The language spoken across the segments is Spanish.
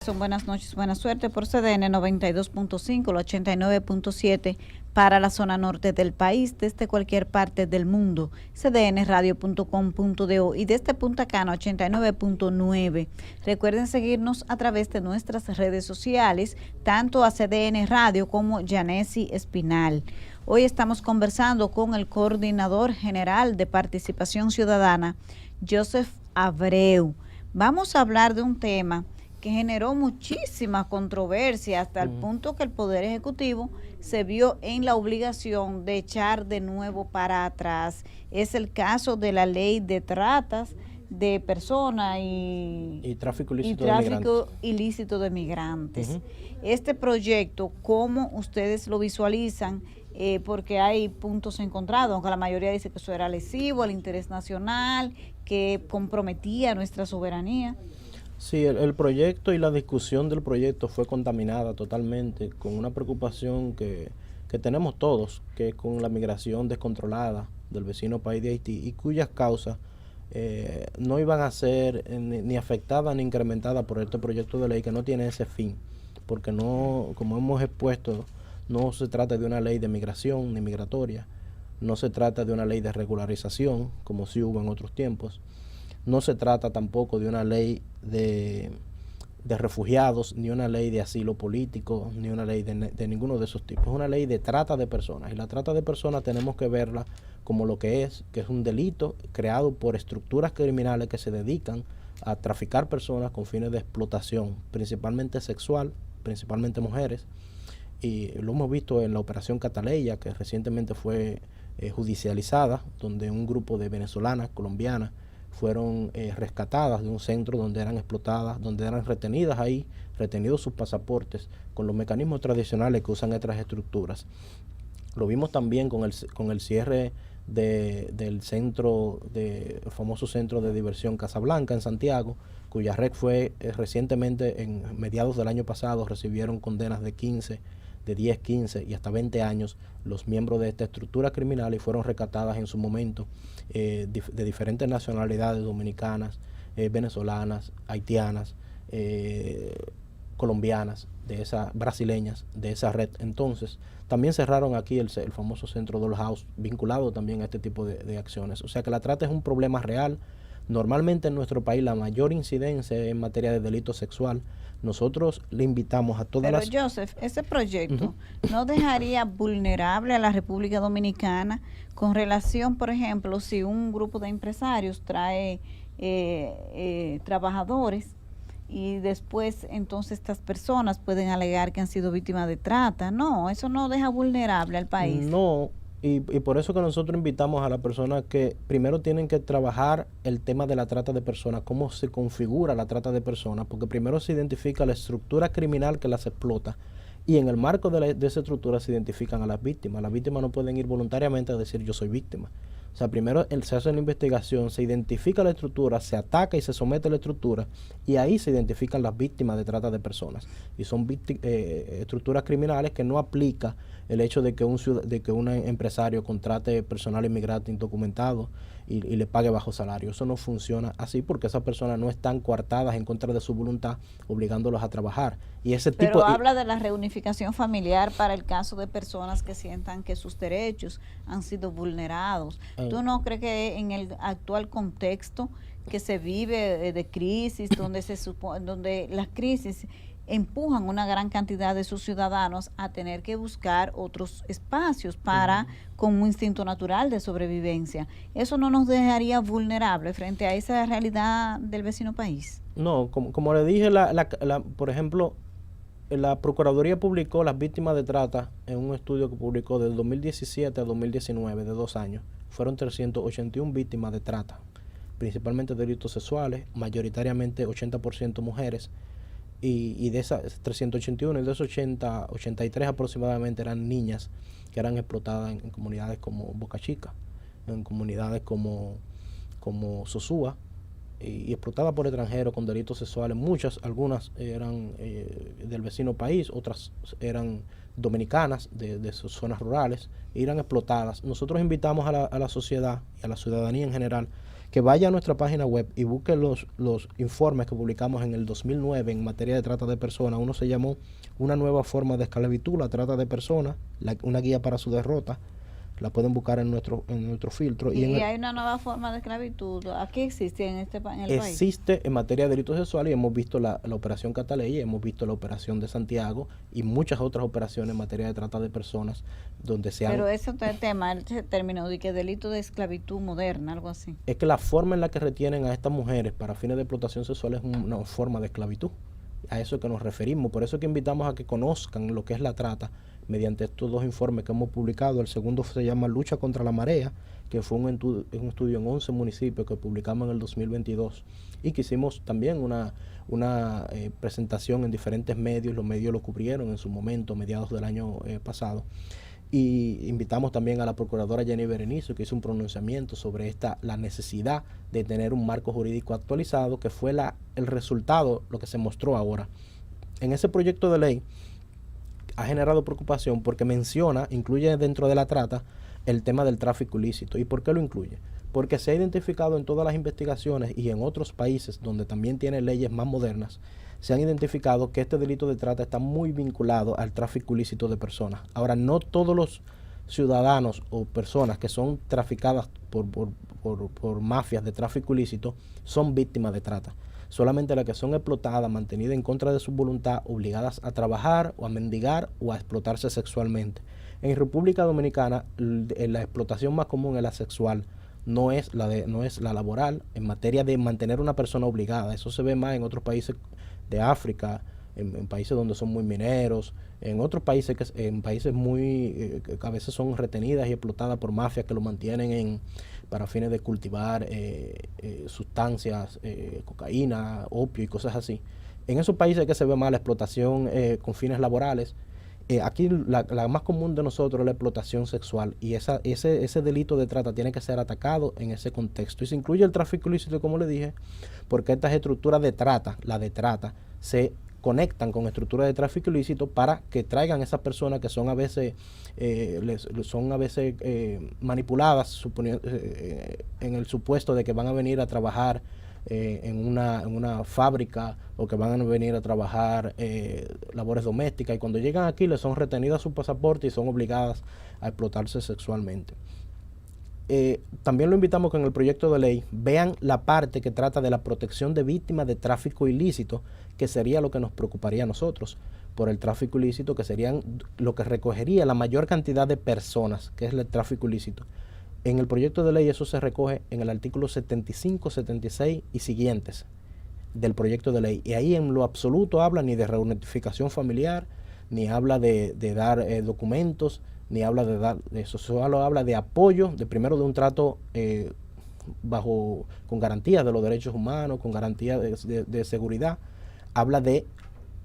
son Buenas noches, buena suerte por CDN 92.5, el 89.7 para la zona norte del país, desde cualquier parte del mundo, cdnradio.com.do y desde Punta Cana 89.9. Recuerden seguirnos a través de nuestras redes sociales, tanto a CDN Radio como Yanesi Espinal. Hoy estamos conversando con el coordinador general de Participación Ciudadana, Joseph Abreu. Vamos a hablar de un tema que generó muchísima controversia hasta el punto que el Poder Ejecutivo se vio en la obligación de echar de nuevo para atrás. Es el caso de la ley de tratas de personas y tráfico ilícito de migrantes. Este proyecto, ¿cómo ustedes lo visualizan? Porque hay puntos encontrados, aunque la mayoría dice que eso era lesivo al interés nacional, que comprometía nuestra soberanía. Sí, el proyecto y la discusión del proyecto fue contaminada totalmente con una preocupación que tenemos todos, que es con la migración descontrolada del vecino país de Haití y cuyas causas no iban a ser ni afectadas ni incrementadas por este proyecto de ley que no tiene ese fin, porque no, como hemos expuesto, no se trata de una ley de migración ni migratoria, no se trata de una ley de regularización, como sí hubo en otros tiempos, no se trata tampoco de una ley de refugiados, ni una ley de asilo político, ni una ley de ninguno de esos tipos. Es una ley de trata de personas, y la trata de personas tenemos que verla como lo que es un delito creado por estructuras criminales que se dedican a traficar personas con fines de explotación, principalmente sexual, principalmente mujeres, y lo hemos visto en la operación Cataleya, que recientemente fue judicializada, donde un grupo de venezolanas, colombianas, fueron rescatadas de un centro donde eran explotadas, donde eran retenidas ahí, retenidos sus pasaportes, con los mecanismos tradicionales que usan estas estructuras. Lo vimos también con el cierre del centro, el famoso centro de diversión Casablanca en Santiago, cuya red fue recientemente, en mediados del año pasado, recibieron condenas de 10, 15 y hasta 20 años los miembros de esta estructura criminal y fueron rescatadas en su momento de diferentes nacionalidades, dominicanas, venezolanas, haitianas, colombianas, brasileñas, de esa red. Entonces, también cerraron aquí el famoso centro Dollhouse, vinculado también a este tipo de acciones. O sea que la trata es un problema real. Normalmente en nuestro país la mayor incidencia en materia de delito sexual. Nosotros le invitamos a todas las... Pero Joseph, ese proyecto no dejaría vulnerable a la República Dominicana con relación, por ejemplo, si un grupo de empresarios trae trabajadores y después entonces estas personas pueden alegar que han sido víctimas de trata. No, eso no deja vulnerable al país. No. Y por eso que nosotros invitamos a las personas que primero tienen que trabajar el tema de la trata de personas, cómo se configura la trata de personas, porque primero se identifica la estructura criminal que las explota y en el marco de esa estructura se identifican a las víctimas. Las víctimas no pueden ir voluntariamente a decir yo soy víctima. O sea, primero se hace una investigación, se identifica la estructura, se ataca y se somete a la estructura y ahí se identifican las víctimas de trata de personas. Y son estructuras criminales que no aplica el hecho de que un empresario contrate personal inmigrante indocumentado y le pague bajo salario. Eso no funciona así porque esas personas no están coartadas en contra de su voluntad, obligándolos a trabajar. Y Pero habla de la reunificación familiar para el caso de personas que sientan que sus derechos han sido vulnerados. ¿Tú no crees que en el actual contexto que se vive de crisis, donde las crisis empujan una gran cantidad de sus ciudadanos a tener que buscar otros espacios con un instinto natural de sobrevivencia? ¿Eso no nos dejaría vulnerables frente a esa realidad del vecino país? No, como le dije, por ejemplo, la Procuraduría publicó las víctimas de trata en un estudio que publicó del 2017 a 2019, de 2 años. Fueron 381 víctimas de trata, principalmente delitos sexuales, mayoritariamente 80% mujeres. Y de esas 381, y de esos 83 aproximadamente eran niñas que eran explotadas en comunidades como Boca Chica, en comunidades como Sosúa, y explotadas por extranjeros con delitos sexuales. Algunas eran del vecino país, otras eran dominicanas de sus zonas rurales, e eran explotadas. Nosotros invitamos a la sociedad y a la ciudadanía en general que vaya a nuestra página web y busque los informes que publicamos en el 2009 en materia de trata de personas. Uno se llamó Una nueva forma de esclavitud, la trata de personas, una guía para su derrota. La pueden buscar en nuestro filtro. Y hay una nueva forma de esclavitud. ¿Aquí existe en el país? Existe en materia de delitos sexuales y hemos visto la operación Cataley, hemos visto la operación de Santiago y muchas otras operaciones en materia de trata de personas donde se han... Pero ese tema, ese término de que delito de esclavitud moderna, algo así. Es que la forma en la que retienen a estas mujeres para fines de explotación sexual es una forma de esclavitud. A eso es que nos referimos. Por eso es que invitamos a que conozcan lo que es la trata mediante estos dos informes que hemos publicado. El segundo se llama Lucha contra la Marea, que fue un estudio en 11 municipios que publicamos en el 2022 y que hicimos también una presentación en diferentes medios. Los medios lo cubrieron en su momento, mediados del año pasado. Y invitamos también a la procuradora Jenny Berenice, que hizo un pronunciamiento sobre la necesidad de tener un marco jurídico actualizado, que fue el resultado, lo que se mostró ahora. En ese proyecto de ley ha generado preocupación porque incluye dentro de la trata el tema del tráfico ilícito. ¿Y por qué lo incluye? Porque se ha identificado en todas las investigaciones y en otros países donde también tiene leyes más modernas, se han identificado que este delito de trata está muy vinculado al tráfico ilícito de personas. Ahora, no todos los ciudadanos o personas que son traficadas por mafias de tráfico ilícito son víctimas de trata. Solamente las que son explotadas, mantenidas en contra de su voluntad, obligadas a trabajar o a mendigar o a explotarse sexualmente. En República Dominicana, la explotación más común es la sexual, no es la laboral, en materia de mantener una persona obligada. Eso se ve más en otros países de África, en países donde son muy mineros, en otros países muy que a veces son retenidas y explotadas por mafias que lo mantienen para fines de cultivar sustancias, cocaína, opio y cosas así. En esos países que se ve más la explotación con fines laborales. Aquí la más común de nosotros es la explotación sexual y ese delito de trata tiene que ser atacado en ese contexto. Y se incluye el tráfico ilícito, como le dije, porque estas estructuras de trata, se conectan con estructuras de tráfico ilícito para que traigan esas personas que son a veces manipuladas en el supuesto de que van a venir a trabajar en una fábrica o que van a venir a trabajar labores domésticas, y cuando llegan aquí les son retenidas su pasaporte y son obligadas a explotarse sexualmente. También lo invitamos que en el proyecto de ley vean la parte que trata de la protección de víctimas de tráfico ilícito, que sería lo que nos preocuparía a nosotros por el tráfico ilícito, que serían lo que recogería la mayor cantidad de personas, que es el tráfico ilícito. En el proyecto de ley eso se recoge en el artículo 75, 76 y siguientes del proyecto de ley. Y ahí en lo absoluto habla ni de reunificación familiar, ni habla de dar documentos, ni habla de dar eso. Solo habla de apoyo, primero de un trato con garantías de los derechos humanos, con garantías de seguridad. Habla de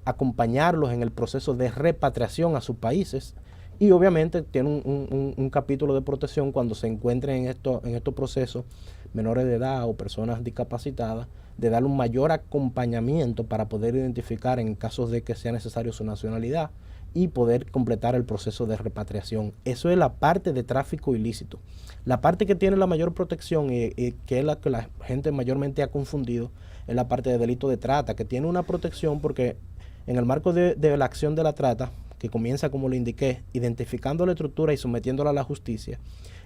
acompañarlos en el proceso de repatriación a sus países. Y obviamente tiene un capítulo de protección cuando se encuentren en estos procesos menores de edad o personas discapacitadas, de darle un mayor acompañamiento para poder identificar en casos de que sea necesario su nacionalidad y poder completar el proceso de repatriación. Eso es la parte de tráfico ilícito. La parte que tiene la mayor protección y que es la que la gente mayormente ha confundido es la parte de delito de trata, que tiene una protección porque en el marco de la acción de la trata, que comienza, como le indiqué, identificando la estructura y sometiéndola a la justicia,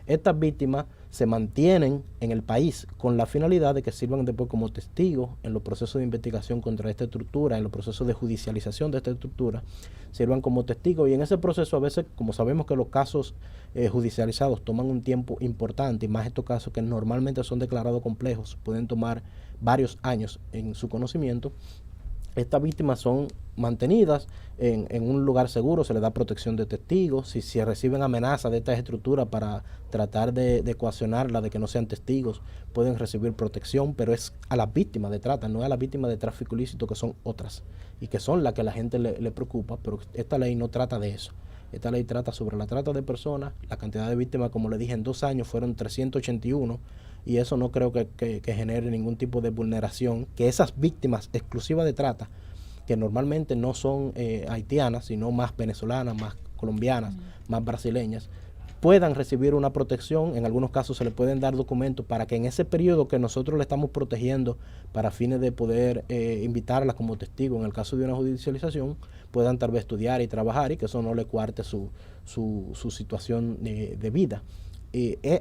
estas víctimas se mantienen en el país con la finalidad de que sirvan después como testigos en los procesos de investigación contra esta estructura, en los procesos de judicialización de esta estructura, sirvan como testigos, y en ese proceso a veces, como sabemos que los casos judicializados toman un tiempo importante, y más estos casos que normalmente son declarados complejos, pueden tomar varios años en su conocimiento, estas víctimas son mantenidas en un lugar seguro, se les da protección de testigos. Si reciben amenazas de estas estructuras para tratar de coaccionarlas, de que no sean testigos, pueden recibir protección, pero es a las víctimas de trata, no a las víctimas de tráfico ilícito, que son otras, y que son las que a la gente le preocupa, pero esta ley no trata de eso. Esta ley trata sobre la trata de personas. La cantidad de víctimas, como le dije, en 2 años fueron 381, y eso no creo que genere ningún tipo de vulneración, que esas víctimas exclusivas de trata, que normalmente no son haitianas, sino más venezolanas, más colombianas, más brasileñas, puedan recibir una protección. En algunos casos se le pueden dar documentos para que en ese periodo que nosotros le estamos protegiendo para fines de poder invitarla como testigo en el caso de una judicialización, puedan tal vez estudiar y trabajar y que eso no le cuarte su situación de vida.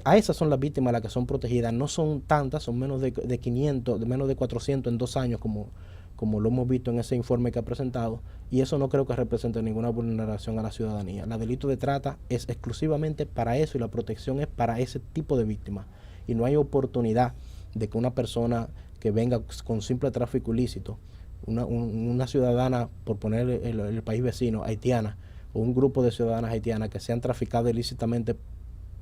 A esas son las víctimas las que son protegidas. No son tantas, son menos de 500, de menos de 400 en 2 años como lo hemos visto en ese informe que ha presentado, y eso no creo que represente ninguna vulneración a la ciudadanía. La delito de trata es exclusivamente para eso y la protección es para ese tipo de víctimas. Y no hay oportunidad de que una persona que venga con simple tráfico ilícito, una ciudadana, por poner el país vecino, haitiana, o un grupo de ciudadanas haitianas que sean traficadas ilícitamente.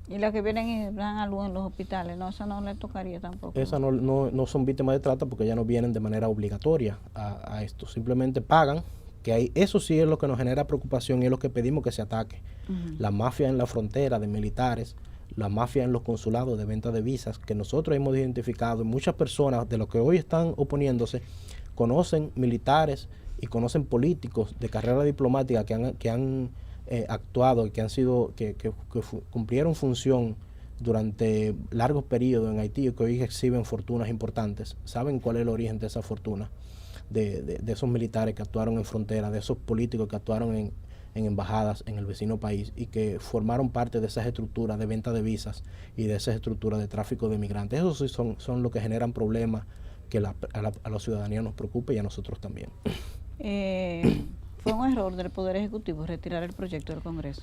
Y las que vienen y dan a luz en los hospitales, no, eso no le tocaría tampoco. Esas no son víctimas de trata porque ya no vienen de manera obligatoria a esto. Simplemente pagan, eso sí es lo que nos genera preocupación y es lo que pedimos que se ataque. La mafia en la frontera de militares, la mafia en los consulados de venta de visas, que nosotros hemos identificado, y muchas personas de los que hoy están oponiéndose conocen militares y conocen políticos de carrera diplomática que han actuado y que cumplieron función durante largos periodos en Haití y que hoy exhiben fortunas importantes. Saben cuál es el origen de esa fortuna, de esos militares que actuaron en frontera, de esos políticos que actuaron en embajadas en el vecino país y que formaron parte de esas estructuras de venta de visas y de esas estructuras de tráfico de migrantes. Esos sí son los que generan problemas que a la ciudadanía nos preocupa y a nosotros también. ¿Fue un error del Poder Ejecutivo retirar el proyecto del Congreso?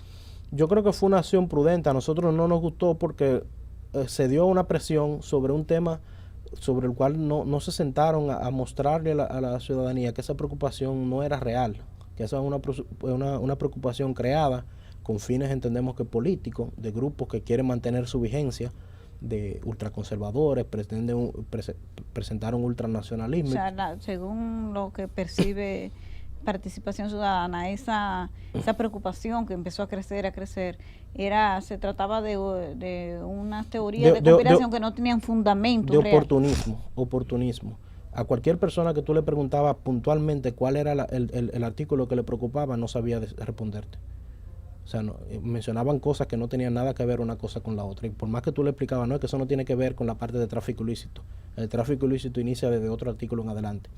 Yo creo que fue una acción prudente. A nosotros no nos gustó porque se dio una presión sobre un tema sobre el cual no se sentaron a mostrarle a la ciudadanía que esa preocupación no era real, que esa es una preocupación creada con fines, entendemos que políticos, de grupos que quieren mantener su vigencia, de ultraconservadores, pretenden presentar un ultranacionalismo. O sea, según lo que percibe Participación Ciudadana, esa preocupación que empezó a crecer, se trataba de unas teorías de conspiración que no tenían fundamento de real. Oportunismo. A cualquier persona que tú le preguntabas puntualmente cuál era el artículo que le preocupaba, no sabía responderte. O sea, mencionaban cosas que no tenían nada que ver una cosa con la otra. Y por más que tú le explicabas, no, es que eso no tiene que ver con la parte de tráfico ilícito. El tráfico ilícito inicia desde otro artículo en adelante.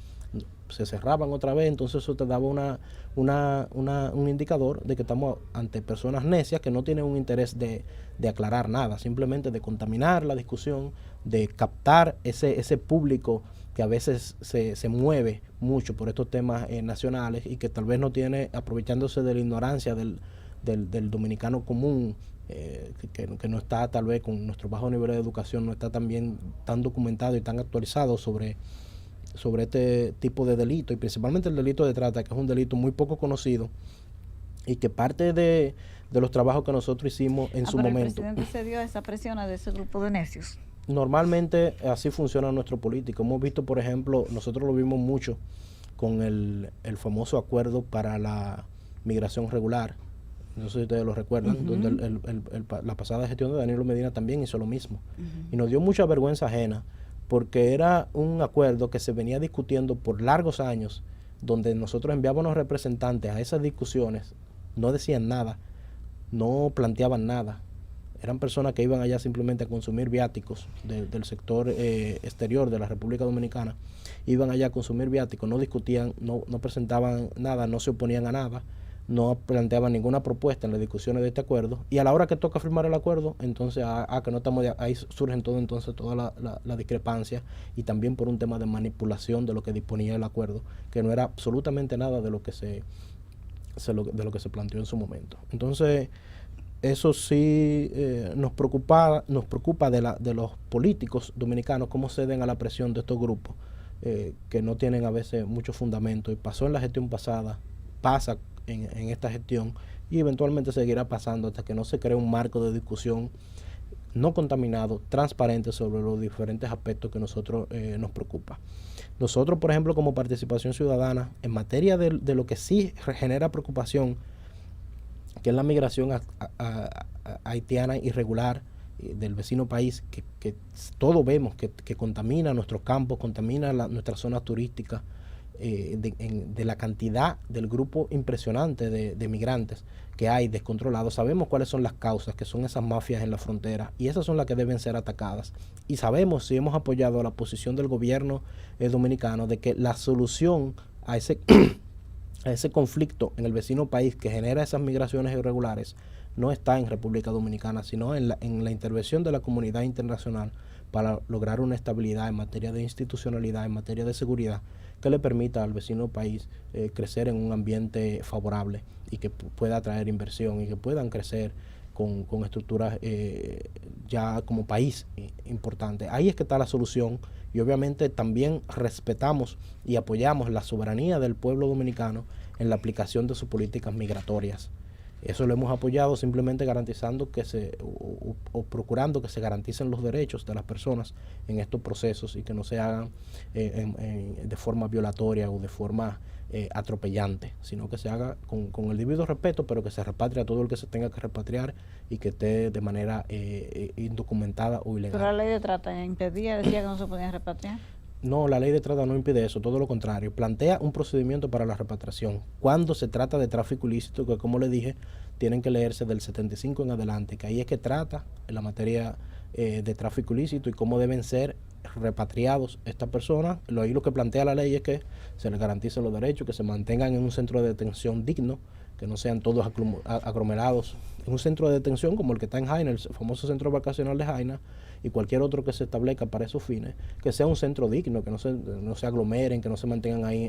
Se cerraban otra vez, entonces eso te daba un indicador de que estamos ante personas necias que no tienen un interés de aclarar nada, simplemente de contaminar la discusión, de captar ese público que a veces se mueve mucho por estos temas nacionales y que tal vez no tiene, aprovechándose de la ignorancia del dominicano común, que no está tal vez con nuestro bajo nivel de educación, no está también tan documentado y tan actualizado sobre este tipo de delito, y principalmente el delito de trata, que es un delito muy poco conocido y que parte de los trabajos que nosotros hicimos en su momento. ¿El presidente cedió a esa presión de ese grupo de necios? Normalmente así funciona nuestro político. Hemos visto, por ejemplo, nosotros lo vimos mucho con el famoso acuerdo para la migración regular. No sé si ustedes lo recuerdan, donde la pasada gestión de Danilo Medina también hizo lo mismo. Y nos dio mucha vergüenza ajena, porque era un acuerdo que se venía discutiendo por largos años, donde nosotros enviábamos representantes a esas discusiones, no decían nada, no planteaban nada. Eran personas que iban allá simplemente a consumir viáticos del sector exterior de la República Dominicana, iban allá a consumir viáticos, no discutían, no presentaban nada, no se oponían a nada, no planteaban ninguna propuesta en las discusiones de este acuerdo, y a la hora que toca firmar el acuerdo, entonces que no estamos ahí surgen toda la discrepancia, y también por un tema de manipulación de lo que disponía el acuerdo, que no era absolutamente nada de lo que se planteó en su momento. Entonces, eso sí nos preocupa de los políticos dominicanos, cómo ceden a la presión de estos grupos que no tienen a veces mucho fundamento, y pasó en la gestión pasada, pasa en esta gestión y eventualmente seguirá pasando hasta que no se cree un marco de discusión no contaminado, transparente sobre los diferentes aspectos que nosotros nos preocupa. Nosotros, por ejemplo, como Participación Ciudadana, en materia de lo que sí genera preocupación, que es la migración haitiana irregular del vecino país, que todos vemos que contamina nuestros campos, contamina nuestras zonas turísticas, de la cantidad del grupo impresionante de migrantes que hay descontrolados. Sabemos cuáles son las causas, que son esas mafias en la frontera, y esas son las que deben ser atacadas. Y sabemos, si hemos apoyado la posición del gobierno dominicano, de que la solución a ese a ese conflicto en el vecino país que genera esas migraciones irregulares no está en República Dominicana, sino en la intervención de la comunidad internacional para lograr una estabilidad en materia de institucionalidad, en materia de seguridad, que le permita al vecino país crecer en un ambiente favorable y que pueda atraer inversión y que puedan crecer con estructuras ya como país importante. Ahí es que está la solución, y obviamente también respetamos y apoyamos la soberanía del pueblo dominicano en la aplicación de sus políticas migratorias. Eso lo hemos apoyado simplemente garantizando o procurando que se garanticen los derechos de las personas en estos procesos y que no se hagan de forma violatoria o de forma atropellante, sino que se haga con el debido respeto, pero que se repatrie a todo el que se tenga que repatriar y que esté de manera indocumentada o ilegal. Pero la ley de trata impedía, decía que no se podían repatriar. No, la ley de trata no impide eso, todo lo contrario. Plantea un procedimiento para la repatriación. Cuando se trata de tráfico ilícito, que como le dije, tienen que leerse del 75 en adelante, que ahí es que trata en la materia de tráfico ilícito y cómo deben ser repatriados estas personas. Ahí lo que plantea la ley es que se les garanticen los derechos, que se mantengan en un centro de detención digno, que no sean todos aglomerados en un centro de detención como el que está en Jaina, el famoso centro vacacional de Jaina, y cualquier otro que se establezca para esos fines, que sea un centro digno, que no se aglomeren, que no se mantengan ahí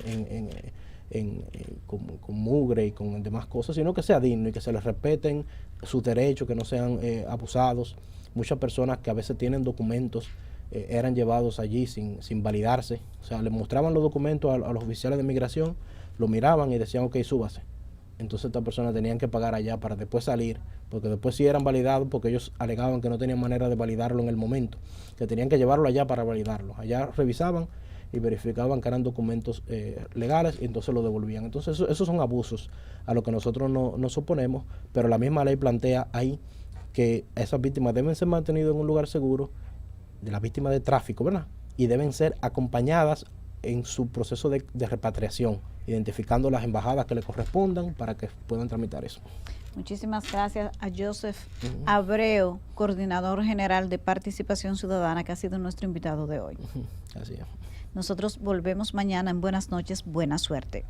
con mugre y con demás cosas, sino que sea digno y que se les respeten sus derechos, que no sean abusados. Muchas personas que a veces tienen documentos eran llevados allí sin validarse, o sea, les mostraban los documentos a los oficiales de migración, lo miraban y decían, ok, súbase. Entonces estas personas tenían que pagar allá para después salir, porque después sí eran validados, porque ellos alegaban que no tenían manera de validarlo en el momento, que tenían que llevarlo allá para validarlo. Allá revisaban y verificaban que eran documentos legales y entonces lo devolvían. Entonces esos son abusos a los que nosotros no nos oponemos, pero la misma ley plantea ahí que esas víctimas deben ser mantenidas en un lugar seguro, de las víctimas de tráfico, ¿verdad? Y deben ser acompañadas en su proceso de repatriación, identificando las embajadas que le correspondan para que puedan tramitar eso. Muchísimas gracias a Joseph Abreu, coordinador general de Participación Ciudadana, que ha sido nuestro invitado de hoy. Así es. Nosotros volvemos mañana en Buenas noches, buena suerte.